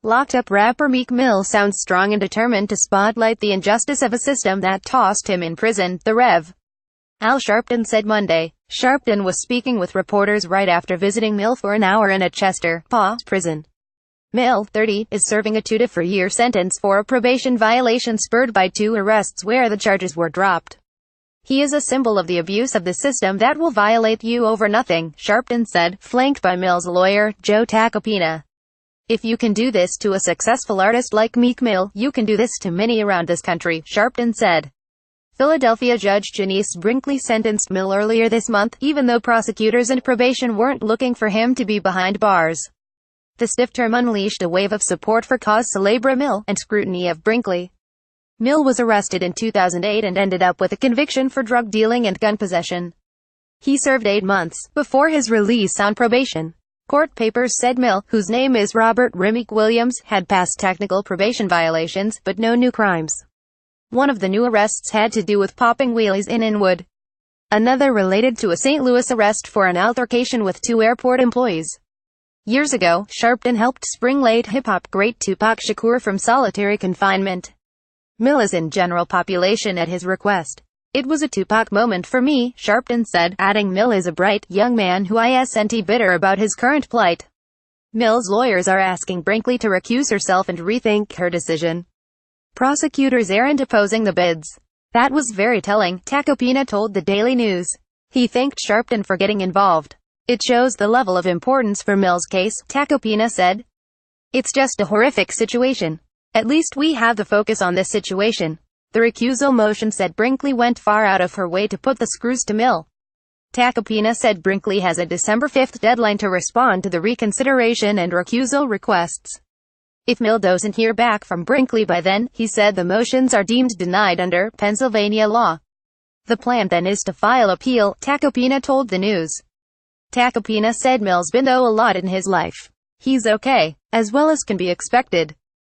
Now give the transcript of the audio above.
Locked-up rapper Meek Mill sounds strong and determined to spotlight the injustice of a system that tossed him in prison, the Rev. Al Sharpton said Monday. Sharpton was speaking with reporters right after visiting Mill for an hour in a Chester, PA, prison. Mill, 30, is serving a 2 to 4-year sentence for a probation violation spurred by 2 arrests where the charges were dropped. He is a symbol of the abuse of the system that will violate you over nothing, Sharpton said, flanked by Mill's lawyer, Joe Tacopina. If you can do this to a successful artist like Meek Mill, you can do this to many around this country, Sharpton said. Philadelphia Judge Janice Brinkley sentenced Mill earlier this month, even though prosecutors and probation weren't looking for him to be behind bars. The stiff term unleashed a wave of support for cause célèbre Mill, and scrutiny of Brinkley. Mill was arrested in 2008 and ended up with a conviction for drug dealing and gun possession. He served 8 months before his release on probation. Court papers said Mill, whose name is Robert Remick Williams, had passed technical probation violations, but no new crimes. One of the new arrests had to do with popping wheelies in Inwood. Another related to a St. Louis arrest for an altercation with 2 airport employees. Years ago, Sharpton helped spring late hip-hop great Tupac Shakur from solitary confinement. Mill is in general population at his request. It was a Tupac moment for me, Sharpton said, adding Mill is a bright, young man who isn't bitter about his current plight. Mill's lawyers are asking Brinkley to recuse herself and rethink her decision. Prosecutors aren't opposing the bids. That was very telling, Tacopina told the Daily News. He thanked Sharpton for getting involved. It shows the level of importance for Mill's case, Tacopina said. It's just a horrific situation. At least we have the focus on this situation. The recusal motion said Brinkley went far out of her way to put the screws to Mill. Tacopina said Brinkley has a December 5 deadline to respond to the reconsideration and recusal requests. If Mill doesn't hear back from Brinkley by then, he said the motions are deemed denied under Pennsylvania law. The plan then is to file appeal, Tacopina told the News. Tacopina said Mill's been through a lot in his life. He's okay, as well as can be expected.